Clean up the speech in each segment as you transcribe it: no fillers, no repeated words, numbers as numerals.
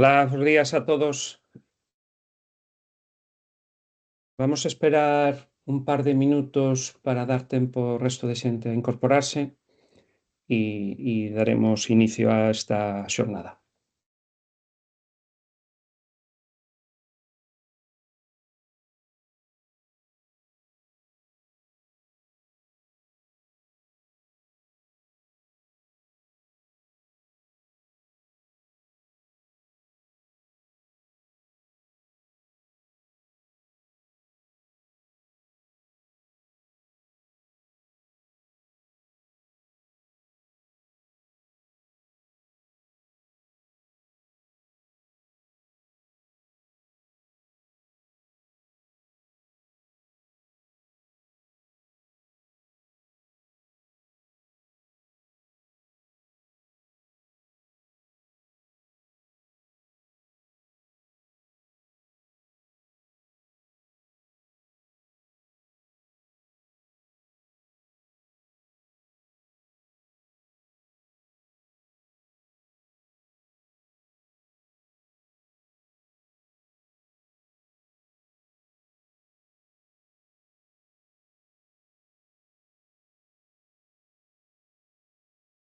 Hola, buenos días a todos. Vamos a esperar un par de minutos para dar tempo ao resto de xente a incorporarse e daremos inicio a esta xornada.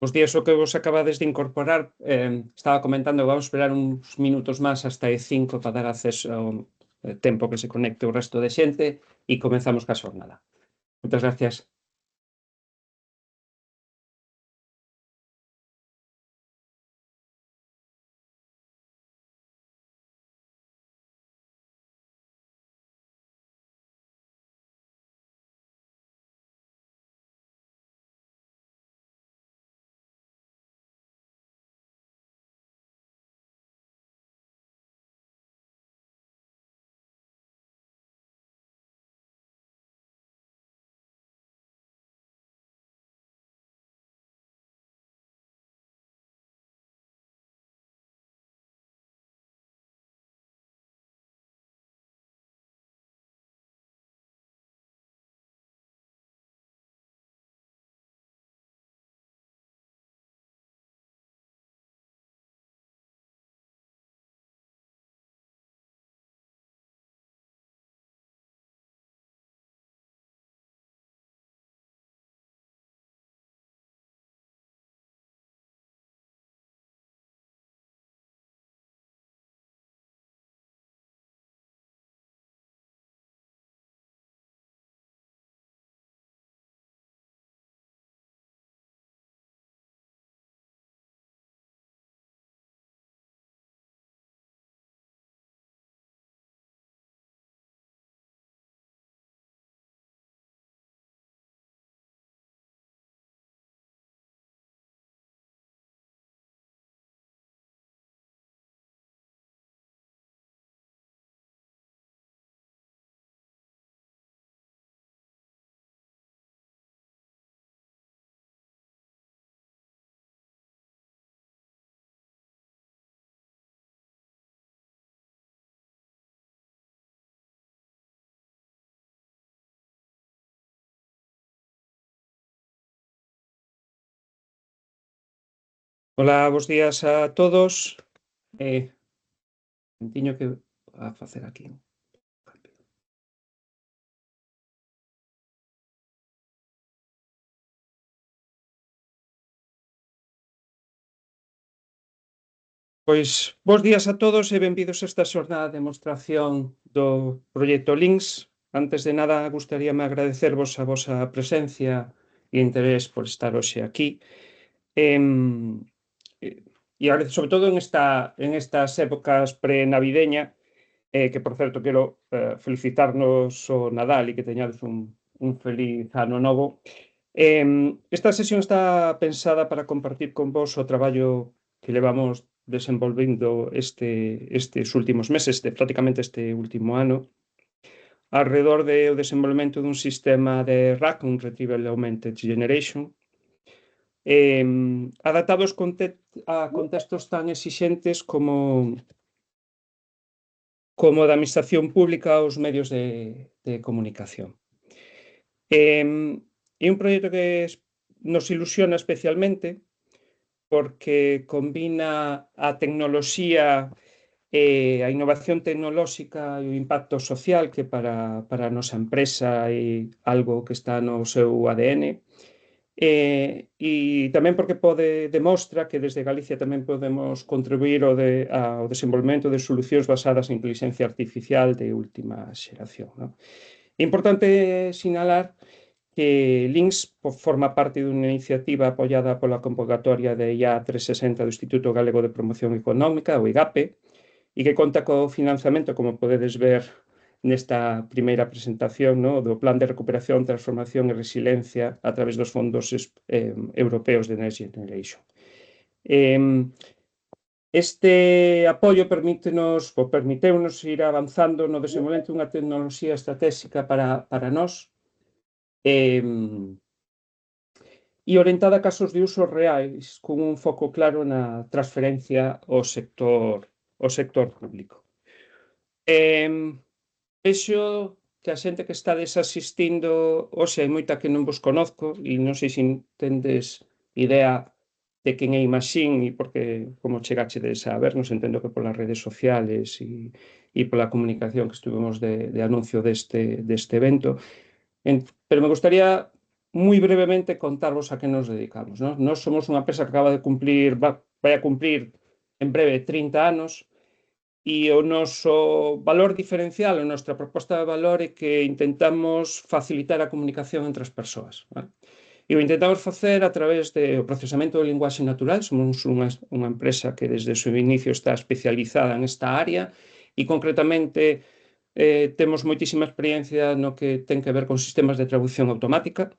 Os días o que vos acabades de incorporar, estaba comentando que vamos a esperar uns minutos máis hasta as 5 para dar acceso ao tempo que se conecte o resto de xente e comezamos ca xornada. Moitas gracias. Hola, bos días a todos. Eh, Tiño que facer aquí un cambio. Pois, bos días a todos e benvidos a esta xornada de demostración do proxecto Links. Antes de nada, gustaríame agradecervos a vosa presencia e interés por estar hoxe aquí. Em, sobre todo en estas épocas pre-navideña, que, por certo, quero felicitarnos o Nadal e que teñades un feliz ano novo. Esta sesión está pensada para compartir con vos o traballo que levamos desenvolvendo estes últimos meses, prácticamente este último ano, alrededor do desenvolvemento dun sistema de RAG, un Retrieval Augmented Generation, adaptados a contextos tan exixentes como da administración pública aos medios de comunicación. É un proxecto que nos ilusiona especialmente porque combina a tecnoloxía a innovación tecnolóxica e o impacto social, que para a nosa empresa é algo que está no seu ADN, e tamén porque demostra que desde Galicia tamén podemos contribuir ao desenvolvemento de solucións basadas en inteligencia artificial de última xeración, non? É importante sinalar que Linx forma parte dunha iniciativa apoiada pola convocatoria de IA 360 do Instituto Galego de Promoción Económica, o IGAPE, e que conta co financiamento, como podedes ver nesta primeira presentación, no, do Plan de Recuperación, Transformación e Resiliencia a través dos fondos europeos de Next Generation. Este apoio permiteunos ir avanzando no desenvolvemento dunha tecnoloxía estratégica para nós, e orientada a casos de uso reais, con un foco claro na transferencia ao sector público. Vexo que a xente que estades asistindo hoxe hai moita que non vos conozco e non sei se tendes idea de quen é Imaxín e porque como chegachedes a vernos, entendo que polas redes sociales e pola comunicación que estuvemos de anuncio deste evento, pero me gustaría moi brevemente contarvos a que nos dedicamos, non? Nós somos unha empresa que acaba de vai a cumplir en breve 30 anos, e o noso valor diferencial, a nosa proposta de valor é que intentamos facilitar a comunicación entre as persoas, vale? E o intentamos facer a través do procesamento de linguaxe natural. Somos unha empresa que desde o seu inicio está especializada nesta área e concretamente temos moitísima experiencia no que ten que ver con sistemas de traducción automática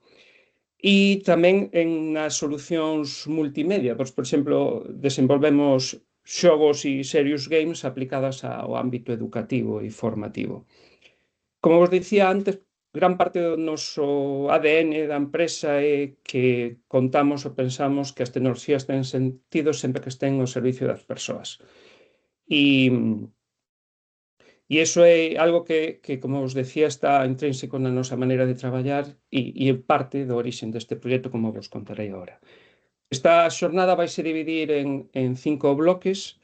e tamén en nas solucións multimedia. Por exemplo, desenvolvemos xogos e serious games aplicadas ao ámbito educativo e formativo. Como vos dicía antes, gran parte do noso ADN da empresa é que contamos ou pensamos que as tecnoloxías ten sentido sempre que estén ao servicio das persoas. E iso é algo que, como vos decía, está intrínseco na nosa maneira de traballar e é parte do orixen deste proxecto, como vos contarei agora. Esta xornada vai se dividir en 5 bloques.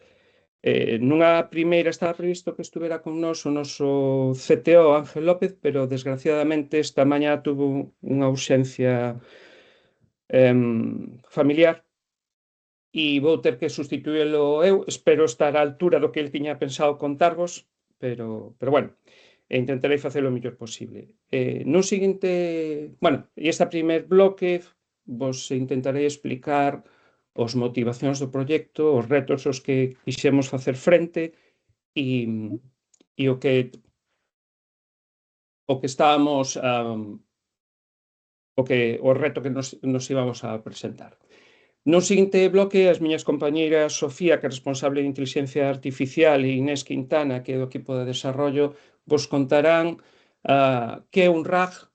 Nunha primeira estaba previsto que estuvera con nós o noso CTO, Ángel López, pero desgraciadamente esta mañá tuvo unha ausencia familiar e vou ter que sustituílo eu. Espero estar á altura do que el tiña pensado contarvos, pero bueno, intentarei facelo o mellor posible. No seguinte, e este primer bloque vos intentarei explicar as motivacións do proxecto, os retos aos que quixemos facer frente e o que estábamos o reto que nos íbamos a presentar. No seguinte bloque, as miñas compañeiras Sofía, que é responsable de Inteligencia Artificial, e Inés Quintana, que é do equipo de desarrollo, vos contarán que é un RAG,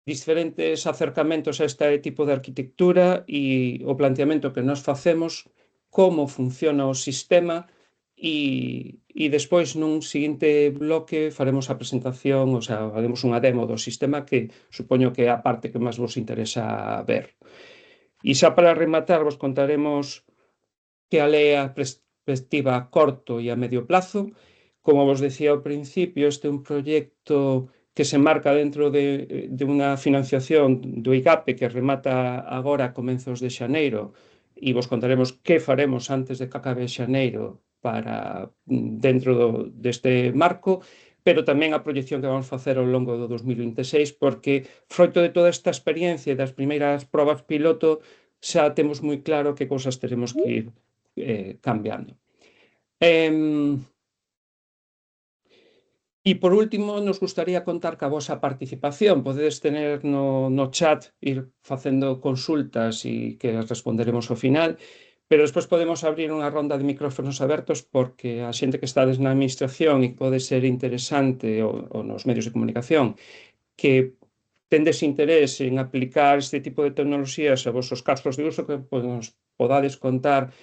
diferentes acercamentos a este tipo de arquitectura e o planteamento que nos facemos, como funciona o sistema e despois nun seguinte bloque faremos a presentación, o sea, faremos unha demo do sistema que supoño que é a parte que máis vos interesa ver. E xa para rematar vos contaremos que é a perspectiva a corto e a medio plazo. Como vos decía ao principio, este é un proxecto que se marca dentro de unha financiación do IGAPE que remata agora a comenzos de xaneiro e vos contaremos que faremos antes de que acabe xaneiro para dentro deste marco, pero tamén a proxección que vamos facer ao longo do 2026, porque froito de toda esta experiencia e das primeiras probas piloto xa temos moi claro que cousas teremos que ir cambiando. E, por último, nos gustaría contar ca vosa participación. Podedes tener no chat, ir facendo consultas e que responderemos ao final, pero despois podemos abrir unha ronda de micrófonos abertos porque a xente que estades na administración e que pode ser interesante ou nos medios de comunicación que tendes interés en aplicar este tipo de tecnoloxías a vosos casos de uso, que nos podades contar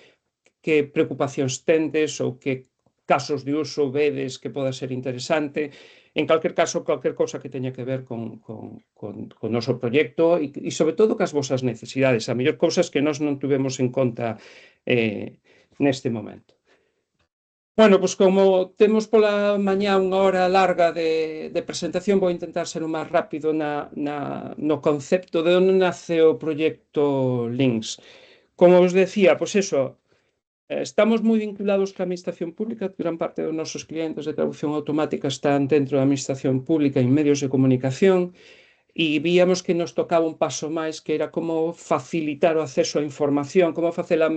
que preocupacións tendes ou que casos de uso vedes que poda ser interesante. En calquer caso, calquer cousa que teña que ver con o noso proxecto e sobre todo cas vosas necesidades, a mellor cousas que nós non tuvemos en conta neste momento. Bueno, pois como temos pola mañá unha hora larga de presentación, vou intentar ser o máis rápido no concepto de onde nace o proxecto Links. Como os decía, pois eso, estamos moi vinculados coa administración pública, gran parte dos nosos clientes de traducción automática están dentro da administración pública e en medios de comunicación, e víamos que nos tocaba un paso máis, que era como facilitar o acceso á información, como facela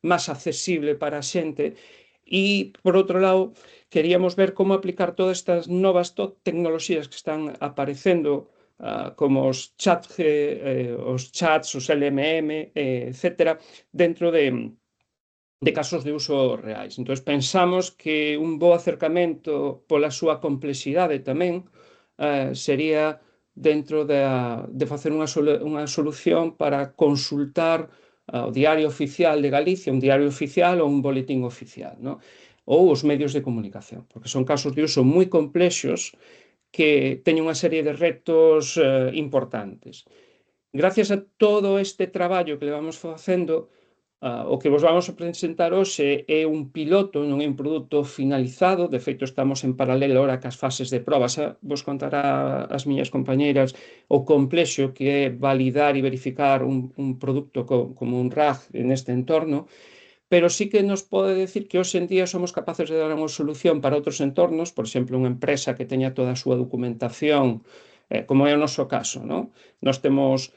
máis accesible para a xente, e, por outro lado, queríamos ver como aplicar todas estas novas tecnoloxías que están aparecendo, como os chats, os LMM, etcétera, dentro de casos de uso reais. Entón, pensamos que un bo acercamento pola súa complexidade tamén sería dentro de facer unha solución para consultar o Diario Oficial de Galicia, un diario oficial ou un boletín oficial, ¿no? Ou os medios de comunicación, porque son casos de uso moi complexos que teñen unha serie de retos importantes. Gracias a todo este traballo que levamos facendo, o que vos vamos a presentar hoxe é un piloto, non é un produto finalizado. De feito, estamos en paralelo ahora cas fases de proba. Xa vos contará as miñas compañeiras o complexo que é validar e verificar un produto como un RAG neste entorno, pero sí que nos pode decir que hoxe en día somos capaces de dar unha solución para outros entornos, por exemplo, unha empresa que teña toda a súa documentación, como é o noso caso, ¿no? Nós temos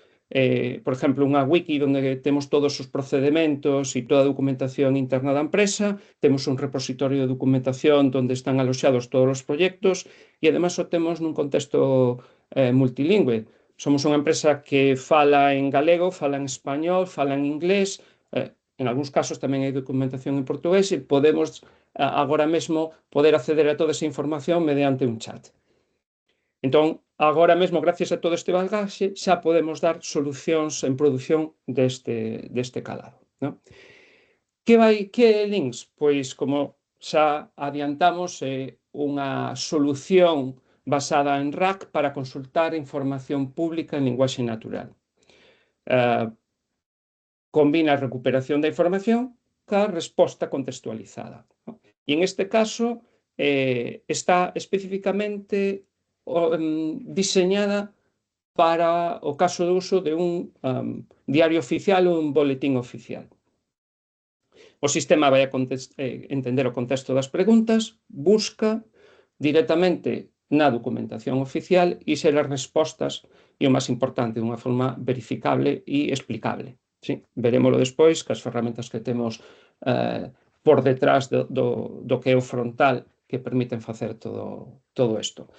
por exemplo, unha wiki onde temos todos os procedementos e toda a documentación interna da empresa, temos un repositorio de documentación onde están aloxados todos os proxectos e, ademais, o temos nun contexto multilingüe. Somos unha empresa que fala en galego, fala en español, fala en inglés, en algúns casos tamén hai documentación en portugués e podemos agora mesmo poder acceder a toda esa información mediante un chat. Entón, agora mesmo, gracias a todo este bagaxe, xa podemos dar solucións en produción deste calado, ¿no? Que é Links? Pois, como xa adiantamos, é unha solución basada en RAG para consultar información pública en linguaxe natural. Combina a recuperación da información ca resposta contextualizada, ¿no? E en este caso está especificamente diseñada para o caso de uso de un diario oficial ou un boletín oficial. O sistema vai a entender o contexto das preguntas, busca directamente na documentación oficial e ser as respostas, e o máis importante, dunha forma verificable e explicable. Sí, verémoslo despois, que as ferramentas que temos por detrás do que é o frontal que permiten facer todo isto.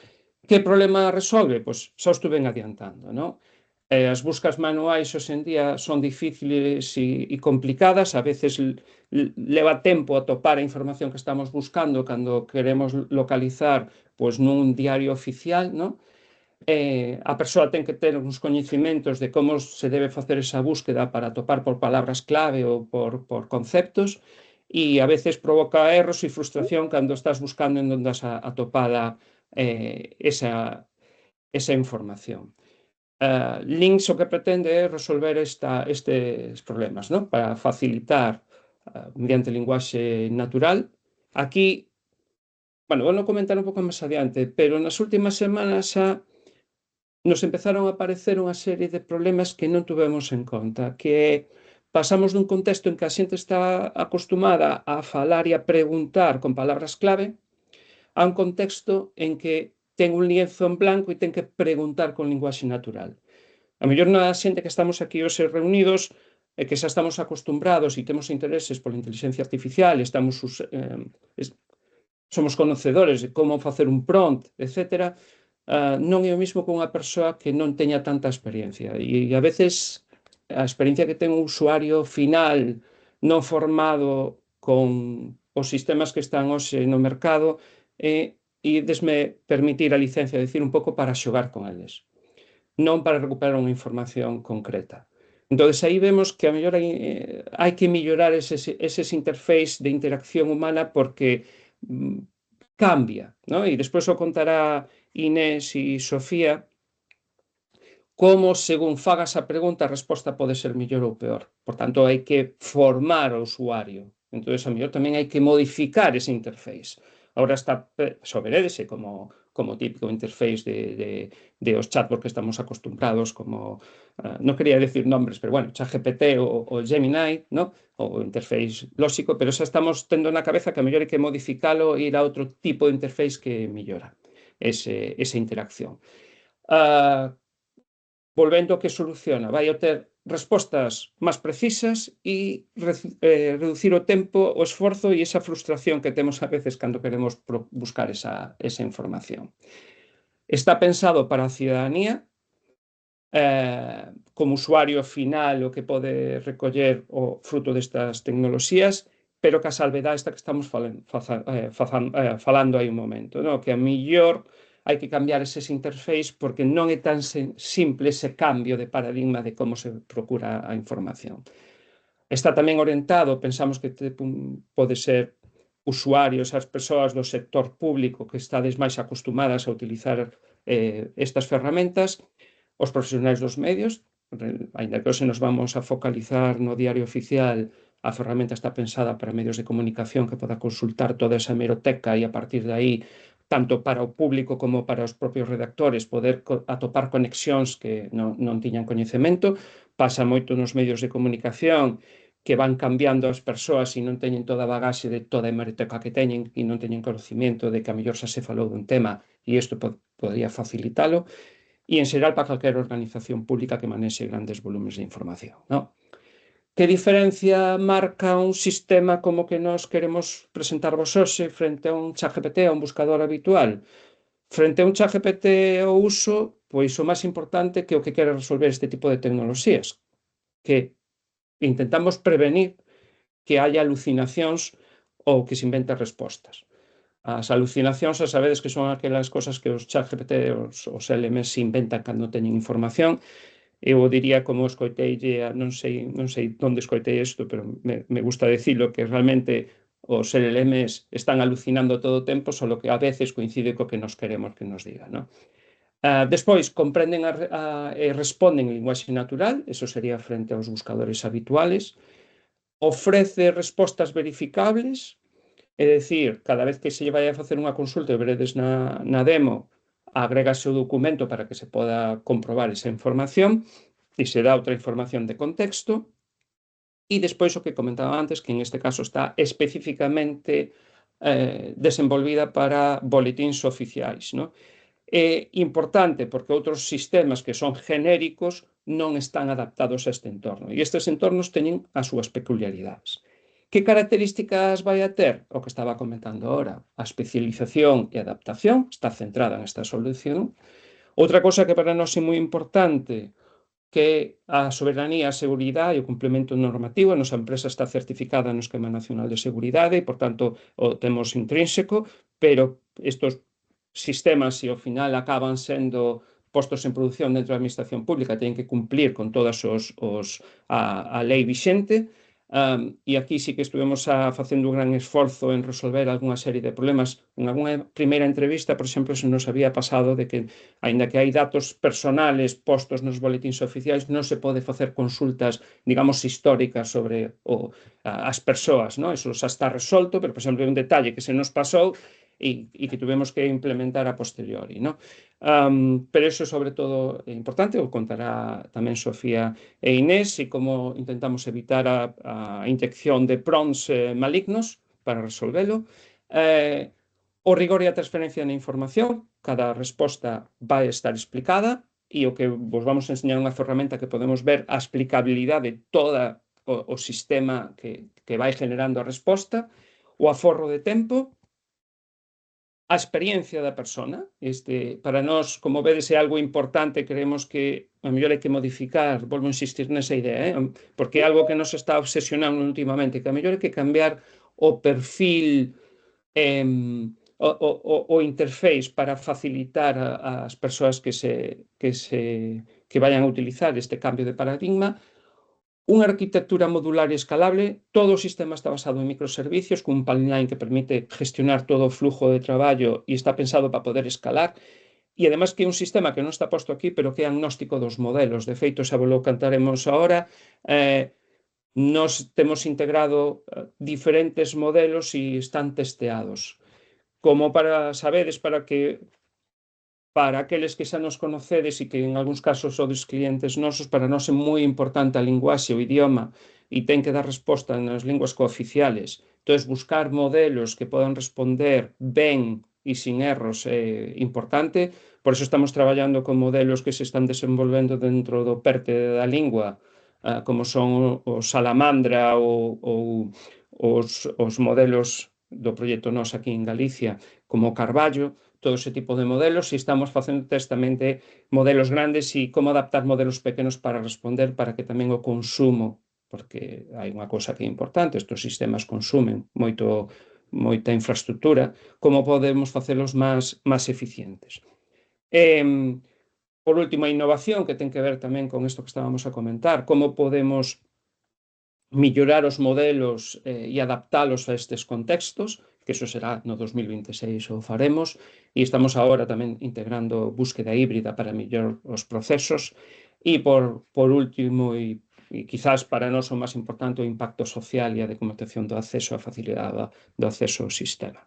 Que problema resolve? Pois xa o estuve adiantando, non? As buscas manuais hoxe en día son difíciles e complicadas, a veces leva tempo atopar a información que estamos buscando cando queremos localizar pois nun diario oficial, non? A persoa ten que ter uns coñecimentos de como se debe facer esa búsqueda para atopar por palabras clave ou por conceptos, e a veces provoca erros e frustración cando estás buscando en onde has atopada esa información. Links o que pretende é resolver estes problemas, ¿no? Para facilitar mediante linguaxe natural. Aquí, bueno, vou comentar un pouco máis adiante, pero nas últimas semanas xa nos empezaron a aparecer unha serie de problemas que non tuvemos en conta, que pasamos dun contexto en que a xente está acostumada a falar e a preguntar con palabras clave a un contexto en que ten un lienzo en blanco e ten que preguntar con linguaxe natural. A mellor na xente que estamos aquí hoxe reunidos e que xa estamos acostumbrados e temos intereses pola inteligencia artificial, somos conocedores de como facer un prompt, etcétera, non é o mismo que unha persoa que non teña tanta experiencia. E a veces a experiencia que ten un usuario final non formado con os sistemas que están hoxe no mercado e desme permitir a licencia de dicir un pouco para xogar con eles, non para recuperar unha información concreta. Entón, aí vemos que a mellor hai que mellorar eses interface de interacción humana porque cambia, ¿no? E despois o contará Inés e Sofía como, según fagas a pregunta, a resposta pode ser mellor ou peor. Por tanto, hai que formar o usuario Entón, a mellor tamén hai que modificar ese interface. Agora está, soberédese como típico interface de os chatbots que estamos acostumbrados, como, non quería decir nombres, pero bueno, ChatGPT o Gemini, ¿no? O interface lóxico, pero xa estamos tendo na cabeza que a mellor hai que modificalo e ir a outro tipo de interface que mellora esa interacción. Volvendo ao que soluciona, vai ter respostas máis precisas e reducir o tempo, o esforzo e esa frustración que temos a veces cando queremos buscar esa información. Está pensado para a cidadanía, como usuario final o que pode recoller o fruto destas tecnoloxías, pero que a salvedade esta que estamos falando hai un momento, no? Que a millor hai que cambiar eses interface porque non é tan simple ese cambio de paradigma de como se procura a información. Está tamén orientado, pensamos que pode ser usuarios, as persoas do sector público que estades máis acostumadas a utilizar estas ferramentas, os profesionais dos medios, ainda que hoxe nos vamos a focalizar no diario oficial, a ferramenta está pensada para medios de comunicación que poda consultar toda esa hemeroteca e a partir de aí, tanto para o público como para os propios redactores, poder atopar conexións que non tiñan coñecemento. Pasa moito nos medios de comunicación que van cambiando as persoas e non teñen toda a bagaxe de toda a hemeroteca que teñen e non teñen conocimiento de que a mellor xa se falou dun tema e isto podría facilitalo. E, en xeral, para calquera organización pública que manexe grandes volumes de información, ¿no? Que diferencia marca un sistema como que nós queremos presentarvos hoxe frente a un ChatGPT, a un buscador habitual? Frente a un ChatGPT ao uso, pois o máis importante que o que quere resolver este tipo de tecnoloxías, que intentamos prevenir que haya alucinacións ou que se inventen respostas. As alucinacións, xa sabedes que son aquelas cosas que os ChatGPT, os LMs se inventan cando teñen información. Eu diría, como escoitei, non sei onde escoitei isto, pero me gusta dicilo, que realmente os LLMs están alucinando todo o tempo, só que a veces coincide co que nos queremos que nos diga, ¿no? Despois, comprenden e responden en linguaxe natural, eso sería frente aos buscadores habituales. Ofrece respostas verificables, é dicir, cada vez que se lle vai a facer unha consulta, veredes na demo, agrégase o documento para que se poda comprobar esa información e se dá outra información de contexto. E despois o que comentaba antes, que en este caso está especificamente desenvolvida para boletíns oficiais, ¿no? É importante porque outros sistemas que son genéricos non están adaptados a este entorno e estes entornos teñen as súas peculiaridades. Que características vai a ter? O que estaba comentando ahora. A especialización e adaptación está centrada nesta solución. Outra cosa que para nós é moi importante, que a soberanía, a seguridade e o cumprimento normativo. A nosa empresa está certificada no Esquema Nacional de Seguridade e, por tanto, o temos intrínseco, pero estos sistemas, se ao final acaban sendo postos en produción dentro da administración pública, teñen que cumplir con todas a lei vixente. E aquí sí que estuvemos facendo un gran esforzo en resolver algunha serie de problemas. En algunha primeira entrevista, por exemplo, se nos había pasado de que, aínda que hai datos personales postos nos boletíns oficiais, non se pode facer consultas, digamos, históricas sobre as persoas, ¿no? Eso xa está resolto, pero, por exemplo, é un detalle que se nos pasou e que tuvemos que implementar a posteriori, ¿no? Pero eso, sobre todo, é importante, o contará tamén Sofía e Inés, e como intentamos evitar a inyección de prompts malignos para resolvelo. O rigor e a transferencia na información, cada resposta vai estar explicada e o que vos vamos a enseñar unha ferramenta que podemos ver a explicabilidade de todo o sistema que vai generando a resposta, o aforro de tempo, a experiencia da persona. Para nós, como vedes, é algo importante, creemos que a mellor hai que modificar, volvo a insistir nesa idea, porque é algo que nos está obsesionando últimamente, que a mellor hai que cambiar o perfil, o interface para facilitar as persoas que vayan a utilizar este cambio de paradigma. Unha arquitectura modular e escalable. Todo o sistema está basado en microservicios con un pipeline que permite gestionar todo o flujo de traballo e está pensado para poder escalar. E, además, que é un sistema que non está posto aquí, pero que é agnóstico dos modelos. De feito, xa vos lo cantaremos agora, nos temos integrado diferentes modelos e están testeados. Como para sabedes, para aqueles que xa nos conocedes e que en algúns casos sodes clientes nosos, para nós é moi importante a linguaxe, o idioma, e ten que dar resposta nas linguas cooficiales. Entón, buscar modelos que podan responder ben e sin erros é importante. Por eso estamos traballando con modelos que se están desenvolvendo dentro do PERTE da lingua, como son o Salamandra ou os modelos do proxecto Nos aquí en Galicia, como Carballo, todo ese tipo de modelos, e estamos facendo test tamén de modelos grandes e como adaptar modelos pequenos para responder, para que tamén o consumo, porque hai unha cousa que é importante, estes sistemas consumen moita infraestructura, como podemos facelos máis eficientes. Por último, a innovación, que ten que ver tamén con isto que estábamos a comentar, como podemos mellorar os modelos e adaptalos a estes contextos, que eso será no 2026 o faremos, e estamos agora tamén integrando búsqueda híbrida para mellorar os procesos, e por último, e quizás para nós o máis importante, o impacto social e a documentación do acceso, a facilidade do acceso ao sistema.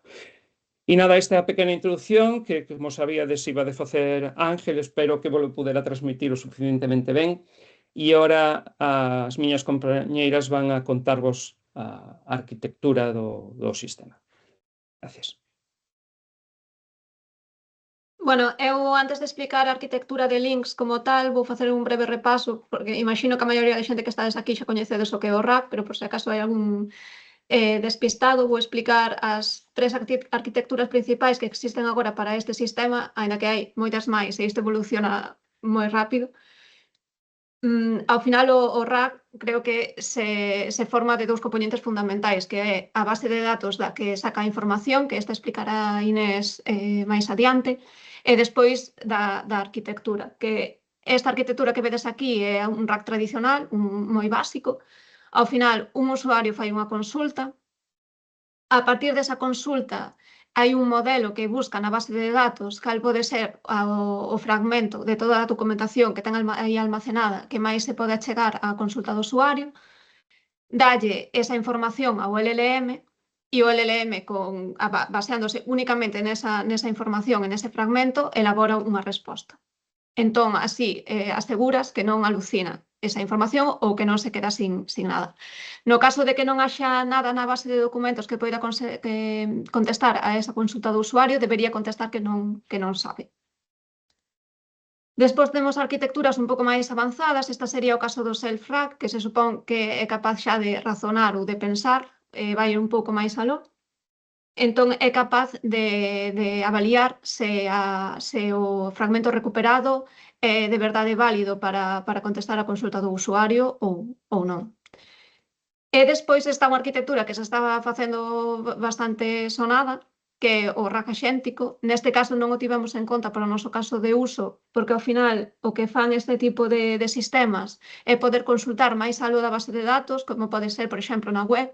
E nada, esta é a pequena introducción que, como sabíades, iba de facer Ángel, espero que vos pudera transmitir o suficientemente ben. E ora as miñas compañeiras van a contarvos a arquitectura do sistema. Gracias. Bueno, eu antes de explicar a arquitectura de links como tal, vou facer un breve repaso, porque imagino que a maioría de xente que estades aquí xa coñecedes o que é o RAG, pero por se acaso hai algún despistado, vou explicar as tres arquitecturas principais que existen agora para este sistema, aínda que hai moitas máis e isto evoluciona moi rápido. Ao final o RAG creo que se forma de dous componentes fundamentais, que é a base de datos da que saca a información, que esta explicará Inés máis adiante, e despois da arquitectura, que esta arquitectura que vedes aquí é un RAG tradicional, moi básico. Ao final, un usuario fai unha consulta. A partir desa consulta, hai un modelo que busca na base de datos cal pode ser o fragmento de toda a documentación que ten aí almacenada que máis se pode achegar á consulta do usuario, dalle esa información ao LLM e o LLM, baseándose únicamente nesa información, en ese fragmento, elabora unha resposta. Entón, así, aseguras que non alucina esa información ou que non se queda sin nada. No caso de que non haxa nada na base de documentos que poida contestar a esa consulta do usuario, debería contestar que non sabe. Despois temos arquitecturas un pouco máis avanzadas. Esta sería o caso do self-RAG, que se supón que é capaz xa de razonar ou de pensar, vai un pouco máis aló. Entón, é capaz de avaliar se o fragmento recuperado é de verdade válido para contestar a consulta do usuario ou non. E despois está unha arquitectura que se estaba facendo bastante sonada, que é o RAG axéntico. Neste caso non o tivemos en conta para o noso caso de uso, porque ao final o que fan este tipo de sistemas é poder consultar máis aló da base de datos, como pode ser, por exemplo, na web,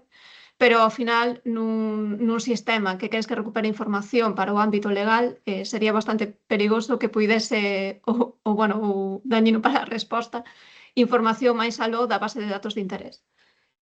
pero ao final nun sistema que queres que recupere información para o ámbito legal sería bastante perigoso que puidese ou dañino para a resposta información máis aló da base de datos de interés.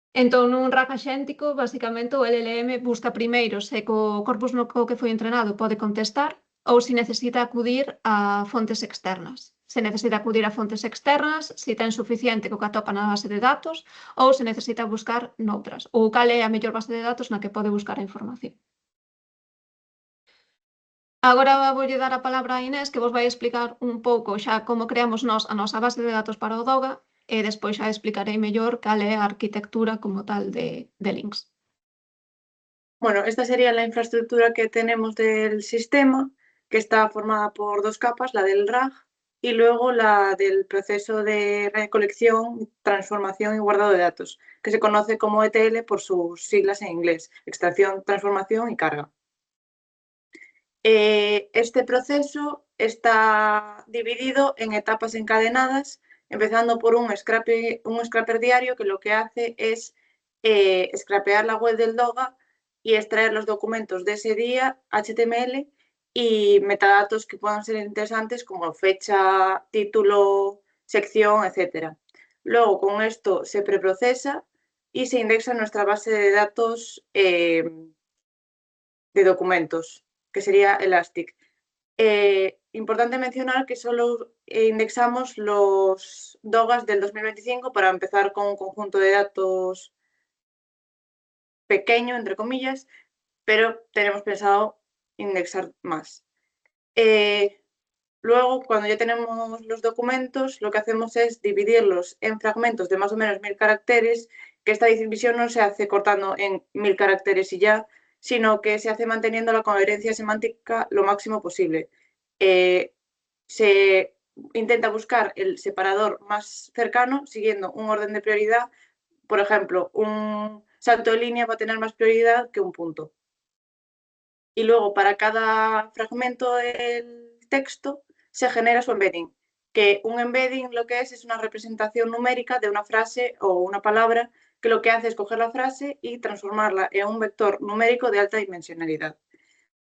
Entón, nun RAG axéntico, basicamente, o LLM busca primeiro se co corpus no que foi entrenado pode contestar ou se necesita acudir a fontes externas. Se necesita acudir a fontes externas, se ten suficiente co que atopa na base de datos ou se necesita buscar noutras, ou cal é a mellor base de datos na que pode buscar a información. Agora voulle dar a palabra a Inés, que vos vai explicar un pouco xa como creamos nós a nosa base de datos para o DOGA e despois xa explicarei mellor cal é a arquitectura como tal de links. Bueno, esta sería la infraestructura que tenemos del sistema, que está formada por dos capas, la del RAG y luego la del proceso de recolección, transformación y guardado de datos, que se conoce como ETL por sus siglas en inglés, extracción, transformación y carga. Este proceso está dividido en etapas encadenadas, empezando por un scraper diario que lo que hace es scrapear la web del DOGA y extraer los documentos de ese día, HTML y metadatos que puedan ser interesantes como fecha, título, sección, etc. Luego con esto se preprocesa y se indexa en nuestra base de datos de documentos, que sería Elastic. Importante mencionar que solo indexamos los DOGAs del 2025 para empezar con un conjunto de datos pequeño, entre comillas, pero tenemos pensado indexar más. Luego, cuando ya tenemos los documentos, lo que hacemos es dividirlos en fragmentos de más o menos 1000 caracteres, que esta división no se hace cortando en 1000 caracteres y ya, sino que se hace manteniendo la coherencia semántica lo máximo posible. Se intenta buscar el separador más cercano siguiendo un orden de prioridad. Por ejemplo, un salto de línea va a tener más prioridad que un punto. Y luego, para cada fragmento del texto, se genera su embedding, que un embedding lo que es una representación numérica de una frase o una palabra que lo que hace es coger la frase y transformarla en un vector numérico de alta dimensionalidad.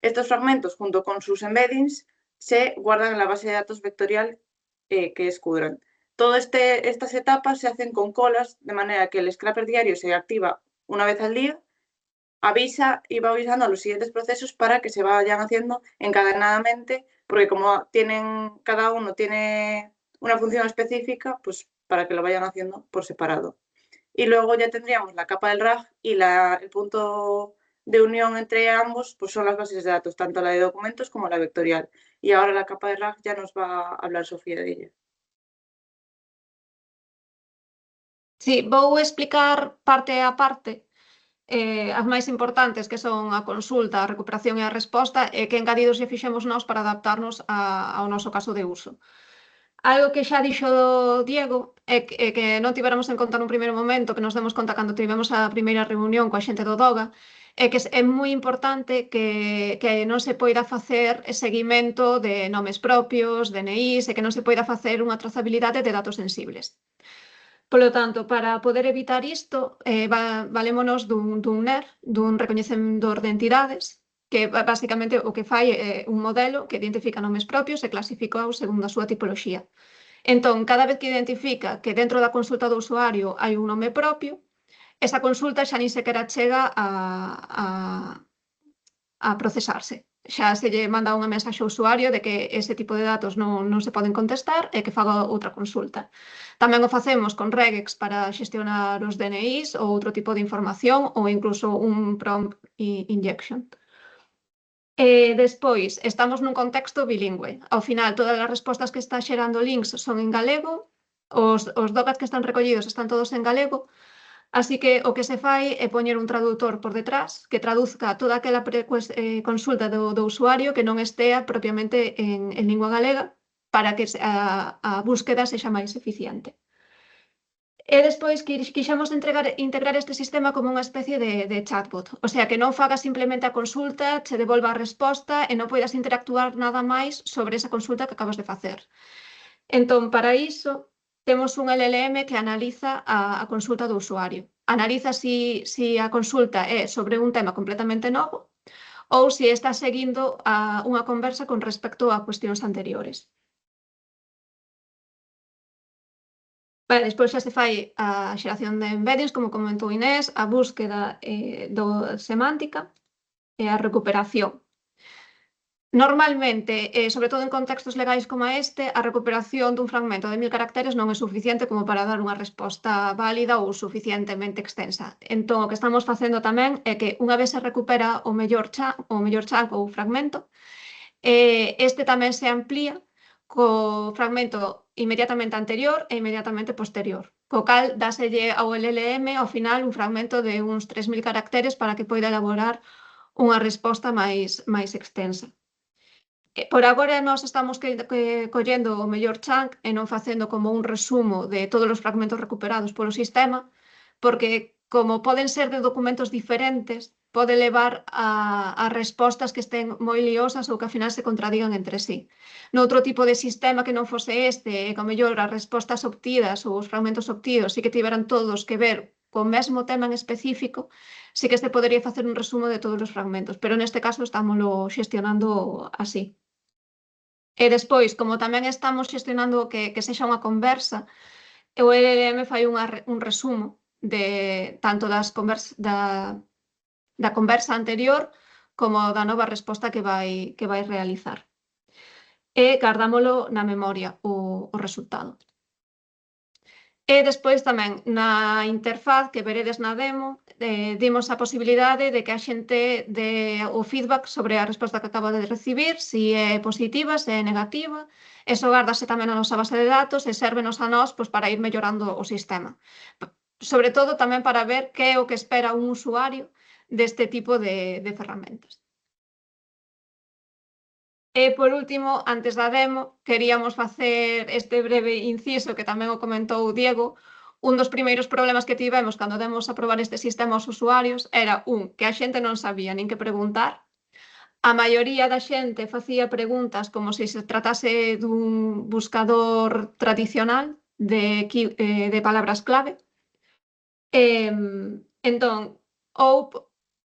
Estos fragmentos, junto con sus embeddings, se guardan en la base de datos vectorial que es Qdrant. Todas estas etapas se hacen con colas, de manera que el scraper diario se activa una vez al día, avisa y va avisando a los siguientes procesos para que se vayan haciendo encadenadamente, porque como cada uno tiene una función específica, pues para que lo vayan haciendo por separado. Y luego ya tendríamos la capa del RAG y el punto de unión entre ambos, pues son las bases de datos, tanto la de documentos como la vectorial. Y ahora la capa de RAG ya nos va a hablar Sofía de ella. Sí, vou explicar parte a parte as máis importantes, que son a consulta, a recuperación e a resposta, e que engadidos lle fixemos nós para adaptarnos ao noso caso de uso. Algo que xa dixo Diego é que non tivéramos en conta nun primeiro momento, que nos demos conta cando tivemos a primeira reunión coa xente do DOGA, é que é moi importante que non se poida facer seguimento de nomes propios, DNIs, e que non se poida facer unha trazabilidade de datos sensibles. Polo tanto, para poder evitar isto, valémonos dun NER, dun recoñecedor de entidades, que basicamente o que fai é un modelo que identifica nomes propios e clasifica segundo a súa tipoloxía. Entón, cada vez que identifica que dentro da consulta do usuario hai un nome propio, esa consulta xa nin sequera chega a procesarse. Xa se lle manda unha mensaxe ao usuario de que ese tipo de datos non se poden contestar e que faga outra consulta. Tamén o facemos con regex para xestionar os DNIs ou outro tipo de información ou incluso un prompt injection. Despois, estamos nun contexto bilingüe. Ao final, todas as respostas que está xerando links son en galego, os DOCAT que están recollidos están todos en galego, así que o que se fai é poñer un traductor por detrás que traduzca toda aquela consulta do usuario que non estea propiamente en lingua galega para que a búsqueda sexa máis eficiente. E despois quixemos integrar este sistema como unha especie de chatbot, o sea, que non faga simplemente a consulta, che devolva a resposta e non poidas interactuar nada máis sobre esa consulta que acabas de facer. Entón, para iso, temos un LLM que analiza a consulta do usuario. Analiza si a consulta é sobre un tema completamente novo ou se está seguindo unha conversa con respecto a cuestións anteriores. Vale, despois xa se fai a xeración de embeddings, como comentou Inés, a búsqueda semántica e a recuperación. Normalmente, sobre todo en contextos legais como este, a recuperación dun fragmento de 1000 caracteres non é suficiente como para dar unha resposta válida ou suficientemente extensa. Entón, o que estamos facendo tamén é que unha vez se recupera o mellor chunk ou fragmento, este tamén se amplía co fragmento inmediatamente anterior e inmediatamente posterior. Co cal, dáselle ao LLM ao final un fragmento de uns 3000 caracteres para que poida elaborar unha resposta máis extensa. Por agora nós estamos collendo o mellor chunk e non facendo como un resumo de todos os fragmentos recuperados polo sistema, porque como poden ser de documentos diferentes, pode levar a respostas que estén moi liosas ou que ao final se contradigan entre sí. Noutro tipo de sistema que non fose este, e que ao mellor as respostas obtidas ou os fragmentos obtidos sí que tiveran todos que ver co mesmo tema en específico, sí que se podería facer un resumo de todos os fragmentos, pero neste caso estámoslo xestionando así. E despois, como tamén estamos xestionando que sexa unha conversa, o LLM fai un resumo tanto da conversa anterior como da nova resposta que vai realizar. E gardámolo na memoria o resultado. E despois tamén na interfaz que veredes na demo dimos a posibilidade de que a xente dé o feedback sobre a resposta que acaba de recibir, se é positiva, se é negativa. Eso gárdase tamén na nosa base de datos e sérvenos a nós para ir mellorando o sistema. Sobre todo tamén para ver que é o que espera un usuario deste tipo de ferramentas. E, por último, antes da demo, queríamos facer este breve inciso que tamén o comentou o Diego. Un dos primeiros problemas que tivemos cando demos a probar este sistema aos usuarios era, que a xente non sabía nin que preguntar. A maioría da xente facía preguntas como se tratase dun buscador tradicional de palabras clave. Entón,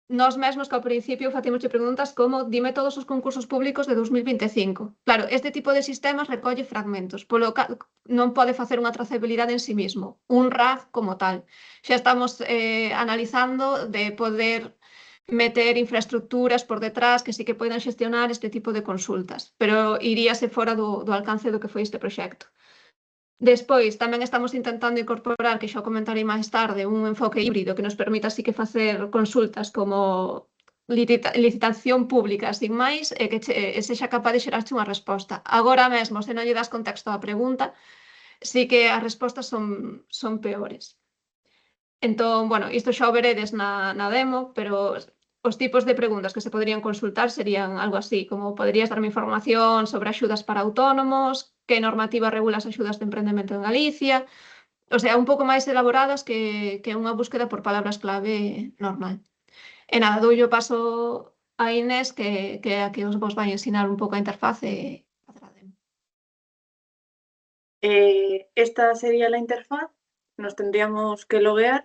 nós mesmos que ao principio facímoslle preguntas como dime todos os concursos públicos de 2025. Claro, este tipo de sistemas recolle fragmentos, polo cal non pode facer unha trazabilidade en sí mismo, un RAG como tal. Xa estamos analizando de poder meter infraestructuras por detrás que sí que poidan xestionar este tipo de consultas, pero iríase fora do alcance do que foi este proxecto. Despois, tamén estamos intentando incorporar, que xa comentarei máis tarde, un enfoque híbrido que nos permita así que facer consultas como licitación pública, sin máis, e que sexa capaz de xerarche unha resposta. Agora mesmo, se non lle das contexto á pregunta, sí que as respostas son peores. Entón, bueno, isto xa o veredes na demo, pero os tipos de preguntas que se poderían consultar serían algo así, como poderías darme información sobre axudas para autónomos, que normativa regula as axudas de emprendemento en Galicia, o sea, un pouco máis elaboradas que unha búsqueda por palabras clave normal. E nada, doulle o paso a Inés, que é a que vos vai ensinar un pouco a interfaz e facer a demo. Esta sería la interfaz. Nos tendríamos que loguear.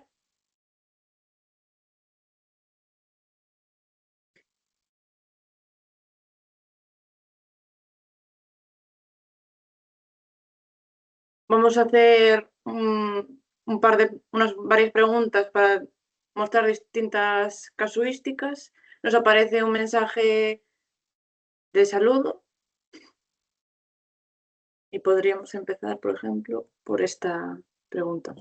Vamos a hacer unas varias preguntas para mostrar distintas casuísticas. Nos aparece un mensaje de saludo y podríamos empezar, por ejemplo, por esta pregunta.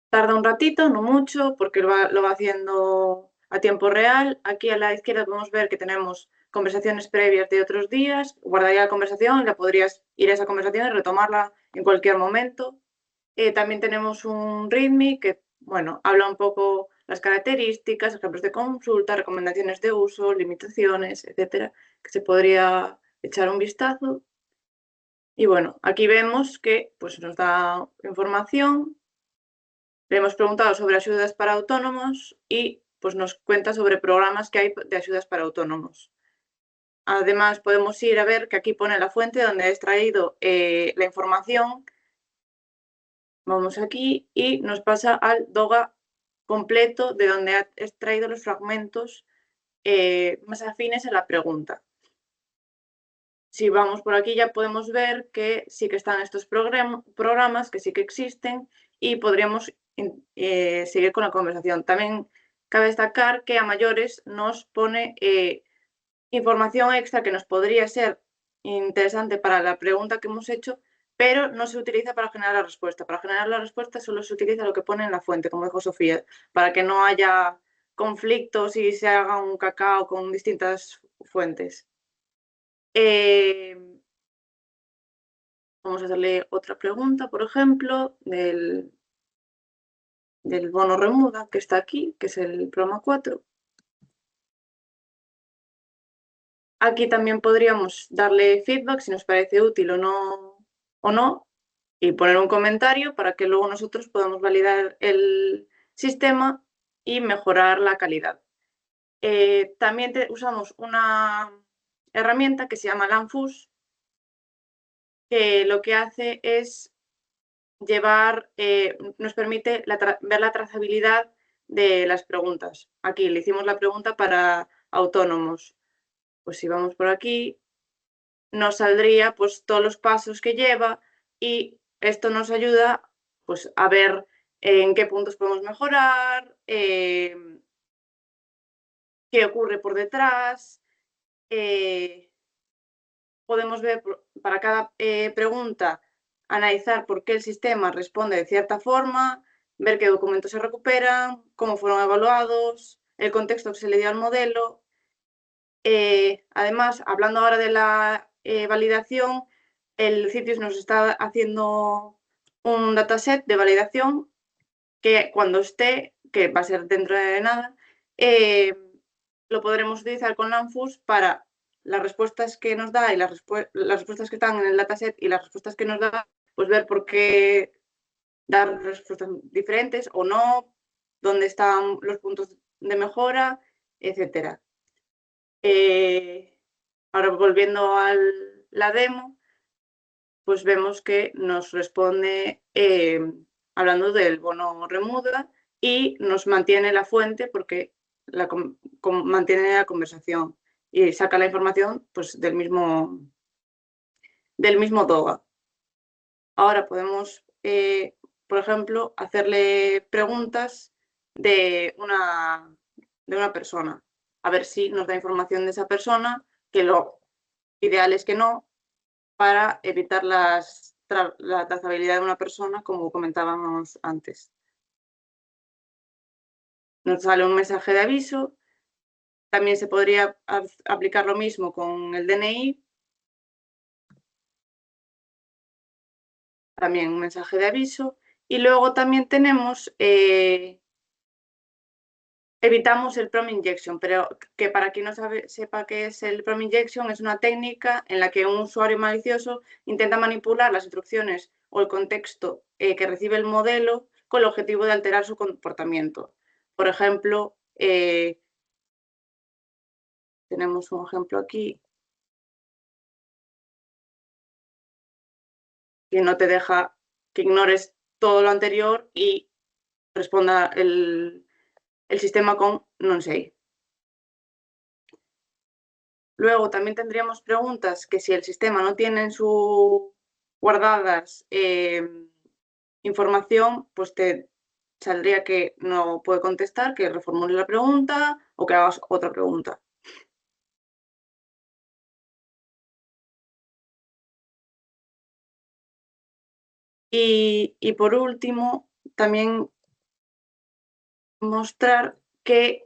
Tarda un ratito, no mucho, porque lo va haciendo a tiempo real. Aquí a la izquierda podemos ver que tenemos conversaciones previas de otros días. Guardaría la conversación, la podrías ir a esa conversación y retomarla en cualquier momento. También tenemos un README que, bueno, habla un poco las características, ejemplos de consulta, recomendaciones de uso, limitaciones, etcétera, que se podría echar un vistazo. Y bueno, aquí vemos que pues, nos da información. Le hemos preguntado sobre ayudas para autónomos y pues, nos cuenta sobre programas que hay de ayudas para autónomos. Además, podemos ir a ver que aquí pone la fuente donde he extraído la información. Vamos aquí y nos pasa al DOGA completo de donde ha extraído los fragmentos más afines a la pregunta. Si vamos por aquí ya podemos ver que sí que están estos programas, que sí que existen y podríamos seguir con la conversación. También cabe destacar que a mayores nos pone información extra que nos podría ser interesante para la pregunta que hemos hecho, pero no se utiliza para generar la respuesta. Para generar la respuesta solo se utiliza lo que pone en la fuente, como dijo Sofía, para que no haya conflictos y se haga un cacao con distintas fuentes. Vamos a hacerle otra pregunta, por ejemplo, del bono remuda, que está aquí, que es el programa 4. Aquí también podríamos darle feedback si nos parece útil o no, y poner un comentario para que luego nosotros podamos validar el sistema y mejorar la calidad. También usamos una herramienta que se llama Lanfus, que lo que hace es nos permite ver la trazabilidad de las preguntas. Aquí le hicimos la pregunta para autónomos. Pues si vamos por aquí, nos saldría pues todos los pasos que lleva y esto nos ayuda pues a ver en qué puntos podemos mejorar, qué ocurre por detrás. Podemos ver para cada pregunta, analizar por qué el sistema responde de cierta forma, ver qué documentos se recuperan, cómo fueron evaluados, el contexto que se le dio al modelo. Además, hablando ahora de la validación, el CITES nos está haciendo un dataset de validación que cuando esté, que va a ser dentro de nada, lo podremos utilizar con Lanfus para las respuestas que nos da y las respuestas que están en el dataset y las respuestas que nos da, pues ver por qué dar respuestas diferentes o no, dónde están los puntos de mejora, etcétera. Ahora volviendo a la demo, pues vemos que nos responde hablando del bono remuda y nos mantiene la fuente porque mantiene la conversación y saca la información pues, del mismo DOGA. Ahora podemos, por ejemplo, hacerle preguntas de una persona, a ver si nos da información de esa persona, que lo ideal es que no, para evitar la trazabilidad de una persona, como comentábamos antes. Nos sale un mensaje de aviso. También se podría aplicar lo mismo con el DNI. También un mensaje de aviso. Y luego también tenemos, evitamos el prompt injection, pero que para quien no sepa qué es el prompt injection, es una técnica en la que un usuario malicioso intenta manipular las instrucciones o el contexto que recibe el modelo con el objetivo de alterar su comportamiento. Por ejemplo, tenemos un ejemplo aquí que no te deja que ignores todo lo anterior y responda el sistema con non sei. Luego también tendríamos preguntas que si el sistema no tiene en su guardadas información, pues te saldría que no puede contestar, que reformule la pregunta o que hagas otra pregunta. Y por último, también mostrar que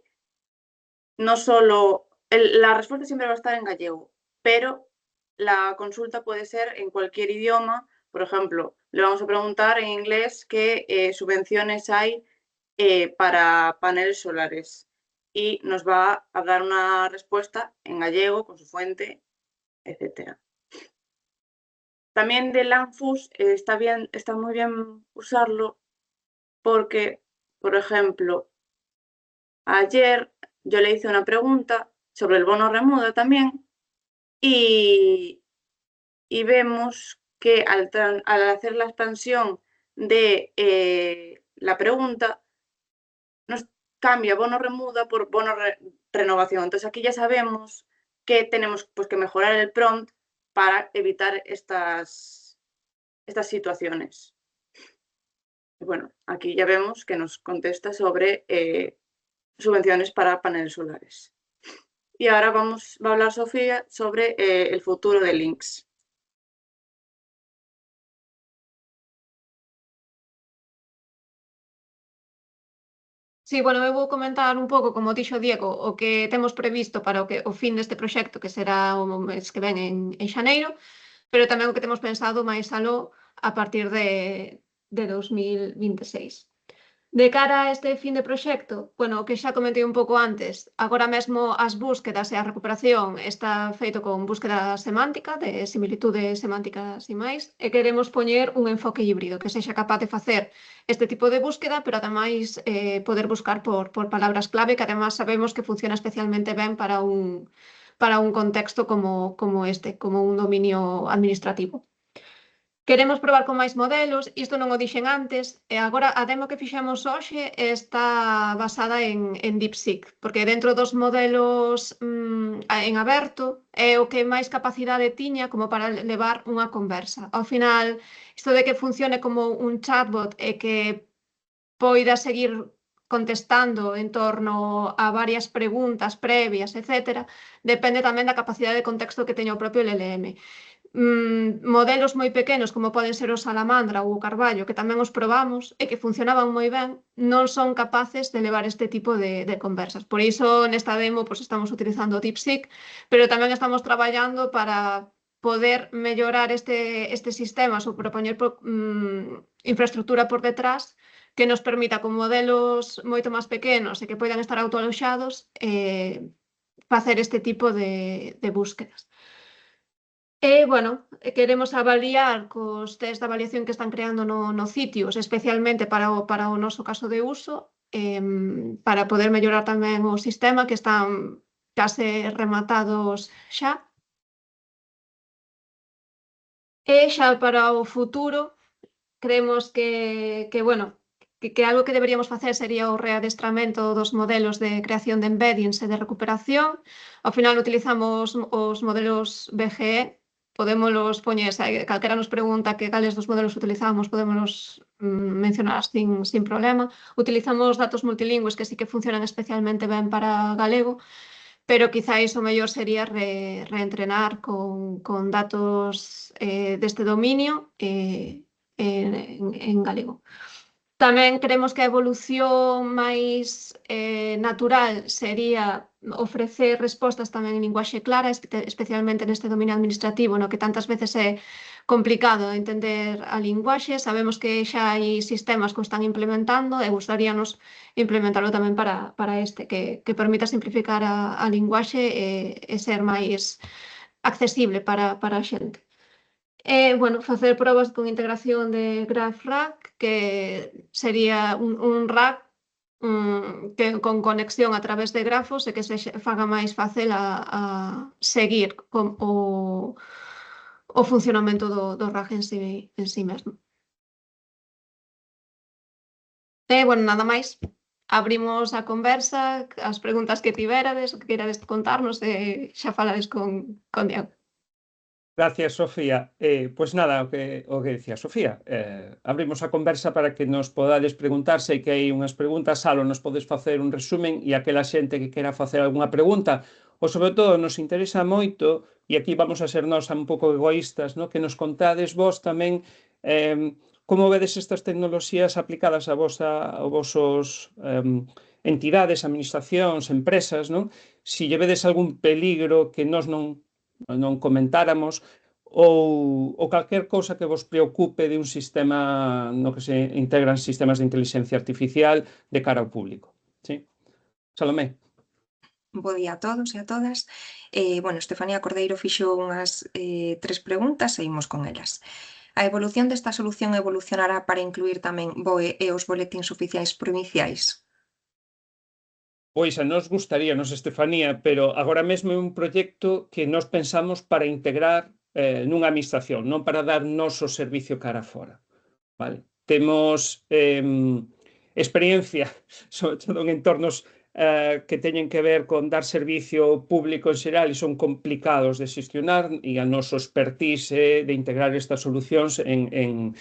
no solo la respuesta siempre va a estar en gallego, pero la consulta puede ser en cualquier idioma. Por ejemplo, le vamos a preguntar en inglés qué subvenciones hay para paneles solares y nos va a dar una respuesta en gallego con su fuente, etc. También de Lanfus está muy bien usarlo porque, por ejemplo, ayer yo le hice una pregunta sobre el bono remuda también y vemos que al hacer la expansión de la pregunta nos cambia bono remuda por bono renovación. Entonces aquí ya sabemos que tenemos pues, que mejorar el prompt para evitar estas situaciones. Y bueno, aquí ya vemos que nos contesta sobre subvenciones para paneles solares. Y ahora va a hablar Sofía sobre el futuro de Links. Sí, bueno, eu vou comentar un pouco, como dixo Diego, o que temos previsto para o fin deste proxecto, que será o mes que ven en xaneiro, pero tamén o que temos pensado máis aló a partir de 2026. De cara a este fin de proxecto, bueno, o que xa comentei un pouco antes, agora mesmo as búsquedas e a recuperación está feito con búsqueda semántica, de similitudes semánticas e máis, e queremos poñer un enfoque híbrido que sexa capaz de facer este tipo de búsqueda, pero ademais poder buscar por palabras clave, que además sabemos que funciona especialmente ben para un contexto como este, como un dominio administrativo. Queremos probar con máis modelos, isto non o dixen antes, e agora a demo que fixemos hoxe está basada en DeepSeek, porque dentro dos modelos en aberto é o que máis capacidade tiña como para levar unha conversa. Ao final, isto de que funcione como un chatbot e que poida seguir contestando en torno a varias preguntas previas, etc., depende tamén da capacidade de contexto que teña o propio LLM. Modelos moi pequenos, como poden ser o Salamandra ou o Carballo, que tamén os probamos e que funcionaban moi ben, non son capaces de levar este tipo de conversas. Por iso, nesta demo, pues, estamos utilizando DeepSeek, pero tamén estamos traballando para poder mellorar este sistema ou propoñer infraestructura por detrás que nos permita, con modelos moito máis pequenos e que poidan estar autoaloxados, facer este tipo de búsquedas. E, bueno, queremos avaliar cos test de avaliación que están creando no Citius, especialmente para o noso caso de uso, para poder mellorar tamén o sistema, que están case rematados xa. E xa para o futuro, creemos que bueno, que algo que deberíamos facer sería o readestramento dos modelos de creación de embeddings e de recuperación. Ao final utilizamos os modelos BGE, podémolos poñer, calquera nos pregunta que cales dos modelos utilizamos, podémolos mencionar sin problema. Utilizamos datos multilingües que sí que funcionan especialmente ben para galego, pero quizáis o mellor sería reentrenar con datos deste dominio en galego. Tamén creemos que a evolución máis natural sería ofrecer respostas tamén en linguaxe clara, especialmente neste dominio administrativo, no que tantas veces é complicado entender a linguaxe. Sabemos que xa hai sistemas que o están implementando e gustaríanos implementarlo tamén para este, que permita simplificar a linguaxe e ser máis accesible para a xente. Bueno, facer probas con integración de GraphRag, que sería un RAG que con conexión a través de grafos e que se faga máis fácil a seguir o funcionamento do RAG en sí mesmo. Bueno, nada máis. Abrimos a conversa, as preguntas que tiverades, o que queirades contarnos, e xa falades con Diego. Gracias, Sofía. Pois nada, o que decía Sofía, abrimos a conversa para que nos podades preguntar, sei que hai unhas preguntas, Salo, nos podes facer un resumen, e aquela xente que quera facer algunha pregunta, ou sobre todo nos interesa moito, e aquí vamos a ser nós un pouco egoístas, no? Que nos contades vos tamén como vedes estas tecnoloxías aplicadas a vosos entidades, administracións, empresas, non? Si lle vedes algún peligro que nós non comentáramos, ou calquer cousa que vos preocupe de un sistema no que se integran sistemas de inteligencia artificial de cara ao público. Sí? Salomé. Bo día a todos e a todas. Bueno, Estefanía Cordeiro fixo unhas 3 preguntas e imos con elas. A evolución desta solución evolucionará para incluir tamén BOE e os boletíns oficiais provinciais? Pois a nos gustaríanos, Estefanía, pero agora mesmo é un proxecto que nós pensamos para integrar nunha administración, non para dar noso servicio cara fora. Vale? Temos experiencia, sobre todo en entornos que teñen que ver con dar servicio público en xeral e son complicados de xestionar, e a noso expertise de integrar estas solucións en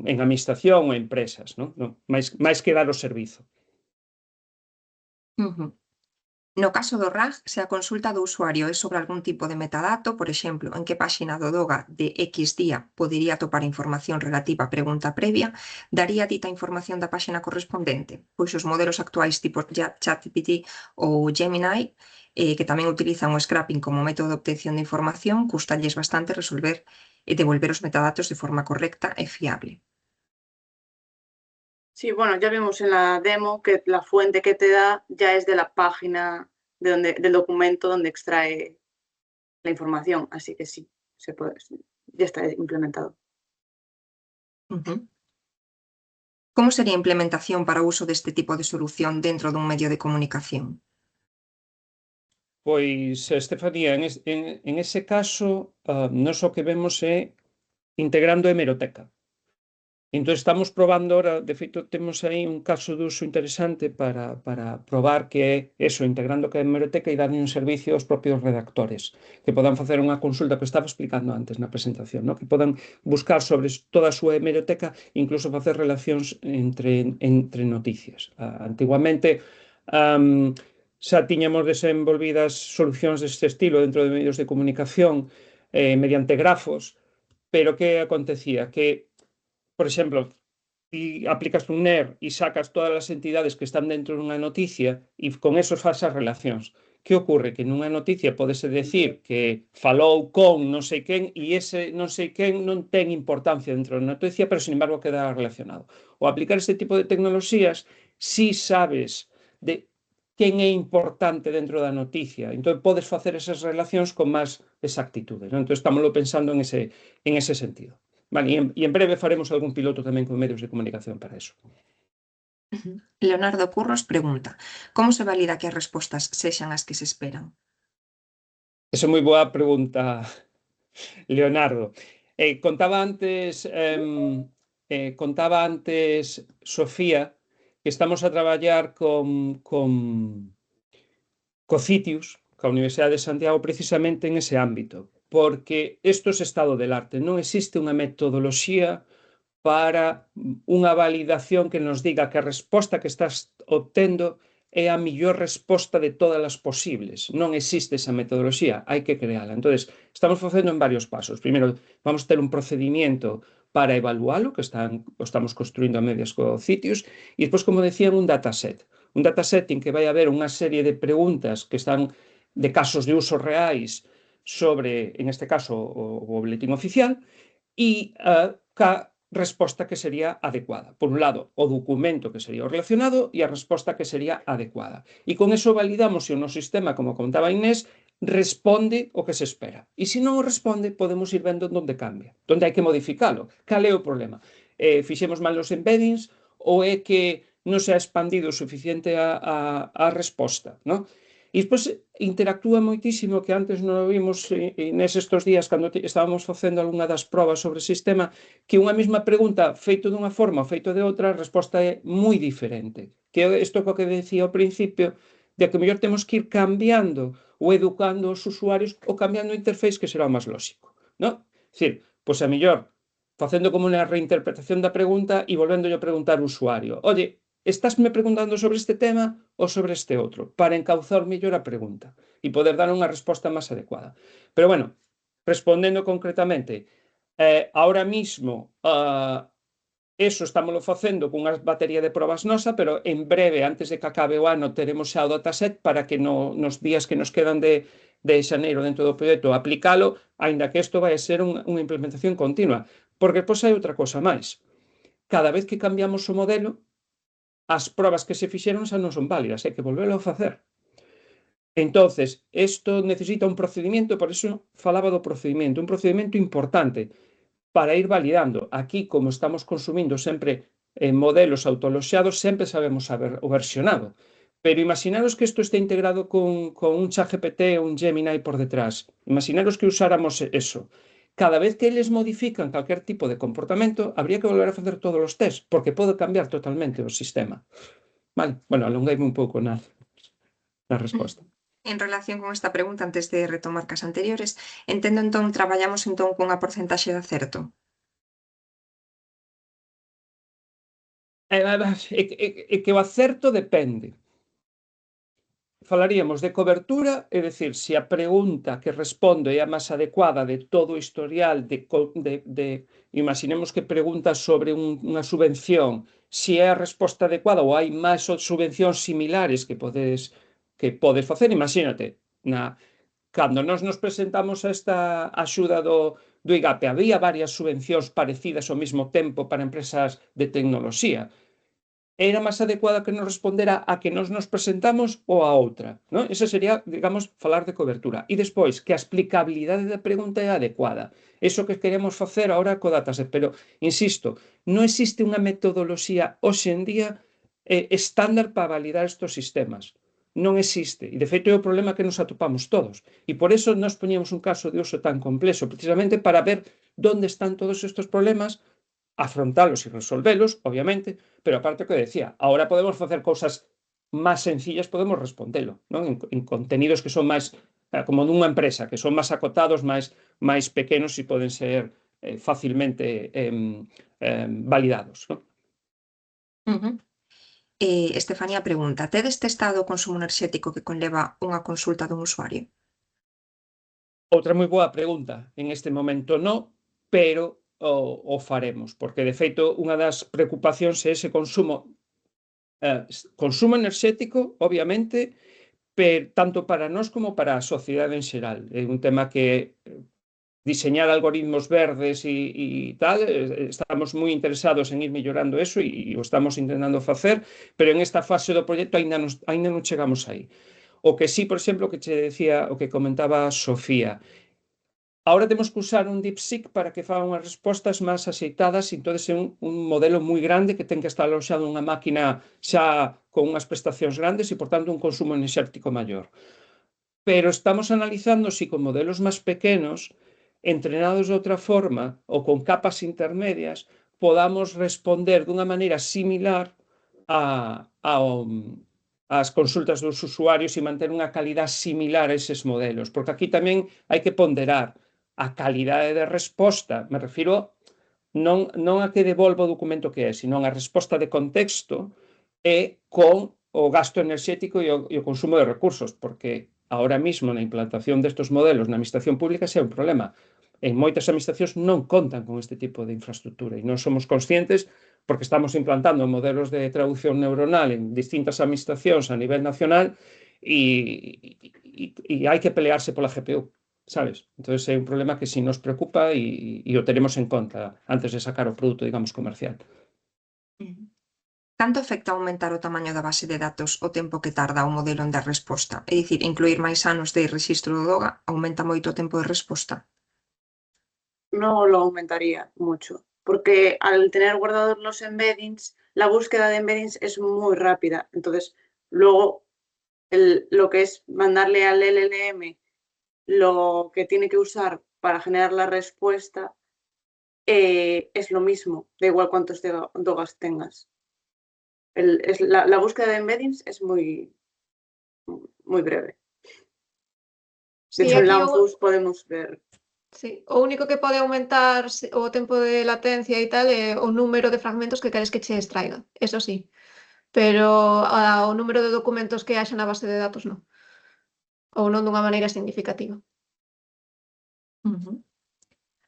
administración ou empresas, non? máis que dar o servizo. No caso do RAG, se a consulta do usuario é sobre algún tipo de metadato, por exemplo, en que páxina do DOGA de X día podería atopar información relativa á pregunta previa, daría dita información da páxina correspondente, pois os modelos actuais tipo ChatGPT ou Gemini, que tamén utilizan o scraping como método de obtención de información, custalles bastante resolver e devolver os metadatos de forma correcta e fiable. Sí, bueno, ya vimos en la demo que la fuente que te da ya es de la página del documento donde extrae la información, así que sí, ya está implementado. Como sería a implementación para o uso deste tipo de solución dentro dun medio de comunicación? Pois, Estefanía, en ese caso, nós o que vemos é integrando a hemeroteca. Entón, estamos probando ahora, de feito, temos aí un caso de uso interesante para probar que é eso, integrando que a hemeroteca e darlle un servicio aos propios redactores, que podan facer unha consulta que estaba explicando antes na presentación, ¿no? Que podan buscar sobre toda a súa hemeroteca, incluso facer relacións entre noticias. Antiguamente, xa tiñamos desenvolvidas solucións deste estilo dentro de medios de comunicación mediante grafos, pero que acontecía? Que por exemplo, ti aplicas un NER e sacas todas as entidades que están dentro dunha noticia e con eso faz as relacións. Que ocorre? Que nunha noticia podese decir que falou con non sei quen e ese non sei quen non ten importancia dentro da noticia, pero, sin embargo, queda relacionado. O aplicar este tipo de tecnoloxías, si sabes de quen é importante dentro da noticia. Entón, podes facer esas relacións con máis exactitude. Non? Entón, estámoslo pensando en ese sentido. Vale, e en breve faremos algún piloto tamén con medios de comunicación para eso. Leonardo Curros pregunta: como se valida que as respostas sexan as que se esperan? Esa é moi boa pregunta, Leonardo. Contaba antes Sofía que estamos a traballar co CITIUS, coa Universidade de Santiago, precisamente en ese ámbito, porque isto é estado del arte. Non existe unha metodoloxía para unha validación que nos diga que a resposta que estás obtendo é a mellor resposta de todas as posibles. Non existe esa metodoloxía, hai que creala. Entón, estamos facendo en varios pasos. Primeiro, vamos ter un procedimiento para evalualo, que estamos construindo a medias co CITIUS, e despois, como decían, un dataset. Un dataset en que vai haber unha serie de preguntas que están de casos de uso reais sobre, en este caso, o boletín oficial, e ca resposta que sería adecuada. Por un lado, o documento que sería o relacionado e a resposta que sería adecuada. E con eso validamos se o noso sistema, como contaba Inés, responde o que se espera. E se non o responde, podemos ir vendo onde cambia, onde hai que modificalo. Cal é o problema? Fixemos mal os embeddings ou é que non se ha expandido o suficiente a resposta, non? E despois interactúa moitísimo, que antes non o vimos nestes días cando estábamos facendo algunha das probas sobre o sistema, que unha mesma pregunta feito dunha forma ou feito de outra, a resposta é moi diferente. Que isto co que decía ao principio, de que mellor temos que ir cambiando ou educando os usuarios ou cambiando o interface, que será o máis lógico, non? É dicir, pois a mellor facendo como unha reinterpretación da pregunta e volvéndolle a preguntar ao usuario: oye, estásme preguntando sobre este tema ou sobre este outro, para encauzar mellor a pregunta e poder dar unha resposta máis adecuada. Pero, bueno, respondendo concretamente, ahora mismo, eso estámoslo facendo cunha batería de probas nosa, pero en breve, antes de que acabe o ano, teremos xa o dataset para que nos días que nos quedan de xaneiro dentro do proxecto aplicalo, aínda que isto vai a ser unha implementación continua. Porque, pois, hai outra cosa máis. Cada vez que cambiamos o modelo, as probas que se fixeron xa non son válidas, hai que volvelo a facer. Entonces, isto necesita un procedimento, por eso falaba do procedimento, un procedimento importante para ir validando. Aquí, como estamos consumindo sempre modelos autoloxados, sempre sabemos o versionado. Pero imaginaros que isto este integrado con un ChatGPT ou un Gemini por detrás. Imaginaros que usáramos eso. Cada vez que eles modifican calquer tipo de comportamento, habría que volver a facer todos os tests, porque pode cambiar totalmente o sistema. Vale, bueno, alongueime un pouco na resposta. En relación con esta pregunta, antes de retomar cas anteriores, entendo entón traballamos entón cunha porcentaxe de acerto? É que o acerto depende. Falaríamos de cobertura, é dicir, se a pregunta que respondo é a máis adecuada de todo o historial imaginemos que preguntas sobre unha subvención, se é a resposta adecuada ou hai máis subvencións similares que podes facer, imagínate, cando nos presentamos a esta axuda do IGAPE, había varias subvencións parecidas ao mesmo tempo para empresas de tecnoloxía. Era máis adecuada que nos respondera a que nos presentamos ou a outra, non? Ese sería, digamos, falar de cobertura. E despois, que a explicabilidade da pregunta é adecuada. Eso que queremos facer agora co dataset. Pero, insisto, non existe unha metodoloxía hoxe en día estándar para validar estes sistemas. Non existe. E, de feito, é o problema que nos atopamos todos. E por eso nos poñemos un caso de uso tan complexo, precisamente para ver onde están todos estes problemas, afrontalos e resolvelos, obviamente, pero aparte o que decía, ahora podemos facer cousas máis sencillas, podemos respondelo, non? En contenidos que son máis como nunha empresa, que son máis acotados, máis pequenos e poden ser facilmente validados, non? Estefanía pregunta, tedes testado o consumo enerxético que conleva unha consulta dun usuario? Outra moi boa pregunta. En este momento non, pero o faremos, porque de feito unha das preocupacións é ese consumo enerxético, obviamente, tanto para nós como para a sociedade en xeral. É un tema que diseñar algoritmos verdes e tal, estamos moi interesados en ir mellorando eso e o estamos intentando facer, pero en esta fase do proxecto aínda non chegamos aí. O que sí, por exemplo, que che decía, o que comentaba Sofía, ahora temos que usar un DeepSeek para que faga unhas respostas máis axeitadas e entonces é un modelo moi grande que ten que estar aloxado nunha máquina xa con unhas prestacións grandes e, por tanto, un consumo enerxético maior. Pero estamos analizando si con modelos máis pequenos, entrenados de outra forma ou con capas intermedias, podamos responder dunha maneira similar ás consultas dos usuarios e manter unha calidad similar a eses modelos, porque aquí tamén hai que ponderar a calidade de resposta, me refiro non a que devolva o documento que é, sino a resposta de contexto e con o gasto enerxético e o consumo de recursos, porque ahora mismo na implantación destes modelos na administración pública é un problema. En moitas administracións non contan con este tipo de infraestructura e non somos conscientes porque estamos implantando modelos de traducción neuronal en distintas administracións a nivel nacional e hai que pelearse pola GPU, sabes? Entón é un problema que si nos preocupa e o teremos en conta antes de sacar o produto, digamos, comercial. Canto afecta aumentar o tamaño da base de datos o tempo que tarda o modelo en dar resposta? É dicir, incluir máis anos de rexistro do DOGA aumenta moito o tempo de resposta? No lo aumentaría mucho, porque al tener guardados los embeddings, la búsqueda de embeddings es muy rápida. Entonces, luego lo que es mandarle al LLM lo que tiene que usar para generar la respuesta es lo mismo, da igual cuántos DOGAs tengas. La búsqueda de embeddings es muy breve. De hecho, en Lanfus podemos ver. Sí, o único que pode aumentar o tempo de latencia e tal é o número de fragmentos que queres que che extraiga, eso sí. Pero o número de documentos que haxa na base de datos non. Ou non dunha maneira significativa.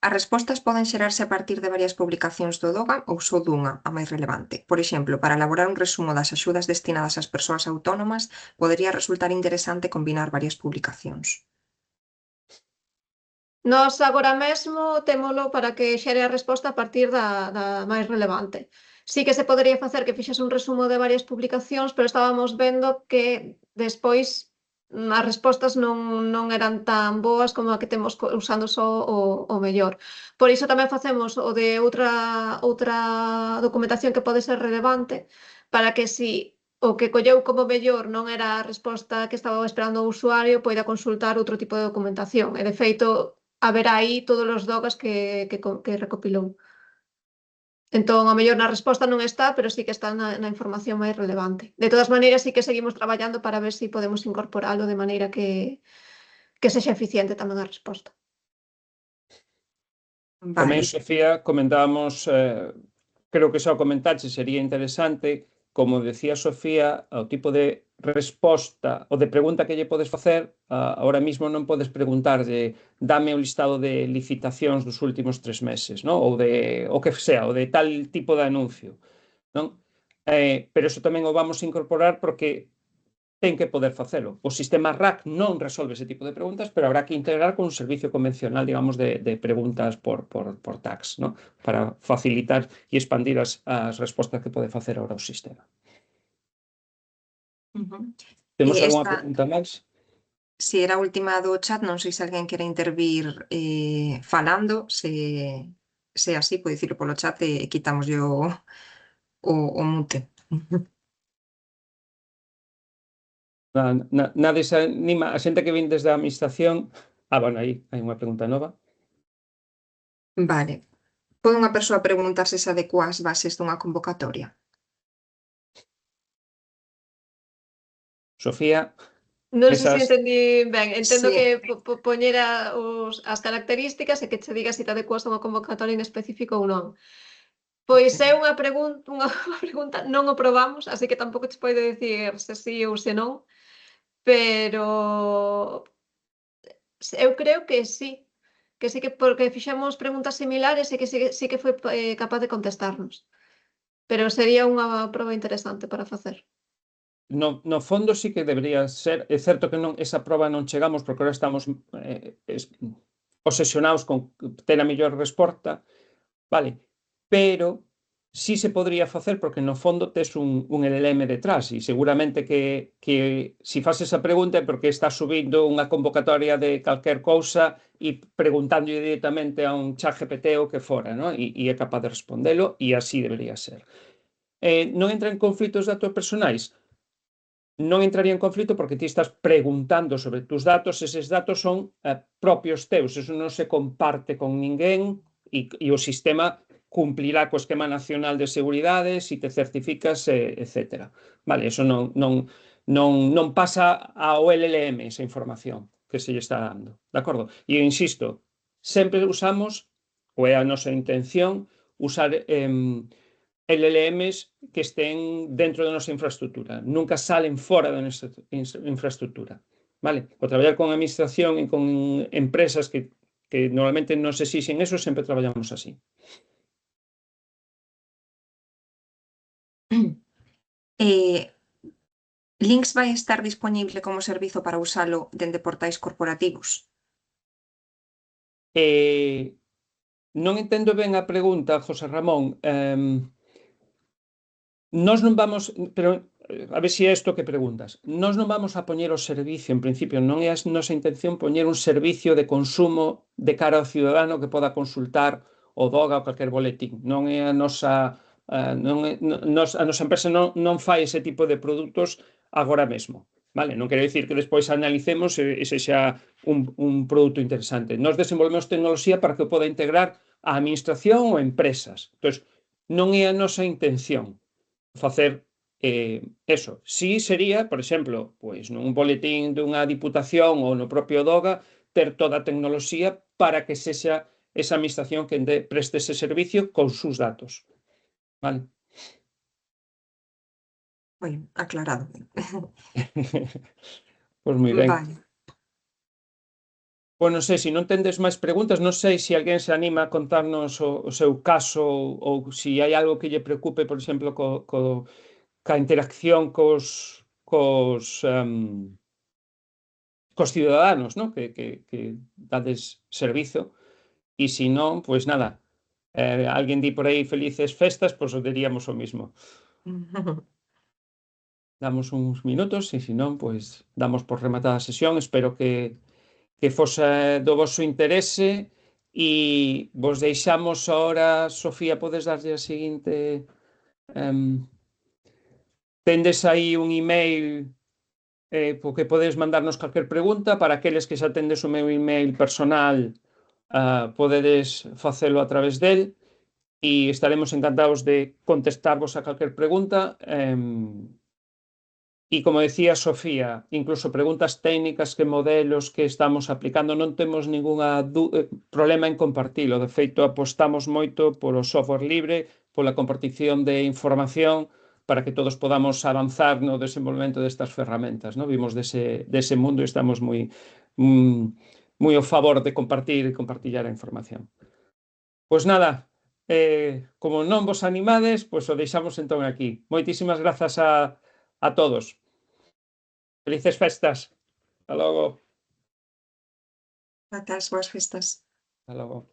As respostas poden xerarse a partir de varias publicacións do DOGA ou só dunha, a máis relevante. Por exemplo, para elaborar un resumo das axudas destinadas ás persoas autónomas, podería resultar interesante combinar varias publicacións. Nós agora mesmo témolo para que xere a resposta a partir da máis relevante. Sí que se podería facer que fixese un resumo de varias publicacións, pero estábamos vendo que despois as respostas non eran tan boas como a que temos usando só o mellor. Por iso tamén facemos o de outra documentación que pode ser relevante para que si o que colleu como mellor non era a resposta que estaba esperando o usuario, poida consultar outro tipo de documentación. E de feito, haberá aí todos os DOGAs que recopilou. Entón, ao mellor na resposta non está, pero sí que está na información máis relevante. De todas maneiras, sí que seguimos traballando para ver se podemos incorporalo de maneira que sexa eficiente tamén a resposta. Tamén, Sofía, comentábamos, creo que xa o comentaxe, sería interesante, como decía Sofía, o tipo de resposta ou de pregunta que lle podes facer, ahora mismo non podes preguntarlle dame o listado de licitacións dos últimos 3 meses, non? Ou de o que sea, ou de tal tipo de anuncio, non? Pero eso tamén o vamos a incorporar porque ten que poder facelo. O sistema RAC non resolve ese tipo de preguntas, pero habrá que integrar con un servicio convencional, digamos, de preguntas por tags, ¿no? Para facilitar e expandir as respostas que pode facer ahora o sistema. Temos algunha pregunta máis? Si era a última do chat, non sei se alguén quere intervir falando, se así, pode dicirlo polo chat e quitamoslle o mute. Nadie se anima, a xente que vin desde a administración. Bueno, aí hai unha pregunta nova. Vale. Pode unha persoa preguntar se se adecua ás bases dunha convocatoria? Sofía, Non sei se esas... entendí ben. Entendo Sí. que poñer as características e que che diga se te adecuas a unha convocatoria en específico ou non. Pois é unha pregunta, non o probamos, así que tampouco che podo dicir se sí ou se non, pero eu creo que sí que porque fixemos preguntas similares e que sí que foi capaz de contestarnos. Pero sería unha proba interesante para facer. No fondo sí que debería ser, é certo que non, esa proba non chegamos porque ahora estamos obsesionados con ter a mellor resposta, vale, pero sí se podría facer porque no fondo tes un LLM detrás e seguramente que si faz esa pregunta é porque está subindo unha convocatoria de calquer cousa e preguntando directamente a un chat GPT o que fora, ¿no? E é capaz de respondelo e así debería ser. Non entra en conflitos de datos personais? Non entraría en conflito porque ti estás preguntando sobre tus datos, eses datos son propios teus, eso non se comparte con ninguén e o sistema cumplirá co esquema nacional de seguridade se te certificas, etc. Vale, eso non pasa ao LLM esa información que se lle está dando, de acordo? E eu insisto, sempre usamos, ou é a nosa intención, usar LLMs que estén dentro da nosa infraestructura, nunca salen fora da nosa infraestructura, vale? O traballar con administración e con empresas que normalmente nos exixen eso, sempre traballamos así. Links vai estar dispoñible como servizo para usalo dende portais corporativos? Non entendo ben a pregunta, José Ramón. Nós non vamos, pero a ver se é isto que preguntas. Nós non vamos a poñer o servicio, en principio, non é a nosa intención poñer un servicio de consumo de cara ao ciudadano que poda consultar o DOGA ou calquer boletín. Non é a nosa a nosa empresa non fai ese tipo de produtos agora mesmo. Vale, non quero dicir que despois analicemos e sexa un produto interesante. Nós desenvolvemos tecnoloxía para que poda integrar a administración ou empresas. Entón, non é a nosa intención facer eso. Si sería, por exemplo, pois nun boletín dunha diputación ou no propio DOGA ter toda a tecnoloxía para que sexa esa administración que preste ese servicio con sus datos. Vale. Moi aclarado. Pois moi ben. Vale. Pois non sei, se non tendes máis preguntas, non sei se alguén se anima a contarnos o seu caso ou se hai algo que lle preocupe, por exemplo, ca interacción cos ciudadanos, ¿no? que dades servizo, e se non, pois nada, alguén di por aí felices festas, pois o diríamos o mismo. Damos uns minutos e se non, pois damos por rematada a sesión. Espero que fose do voso interese e vos deixamos ahora, Sofía, podes darlle a seguinte... tendes aí un email porque podes mandarnos calquer pregunta. Para aqueles que xa tendes o meu email personal, podedes facelo a través del e estaremos encantados de contestarvos a calquer pregunta. E como decía Sofía, incluso preguntas técnicas, que modelos que estamos aplicando, non temos ninguna problema en compartilo. De feito, apostamos moito polo software libre, pola compartición de información, para que todos podamos avanzar no desenvolvemento destas ferramentas, ¿no? Vimos dese mundo e estamos moi ao favor de compartir e compartillar a información. Pois nada, como non vos animades, pois o deixamos entón aquí. Moitísimas grazas a todos. Felices festas. Hasta logo. Grazas, boas festas. Hasta logo.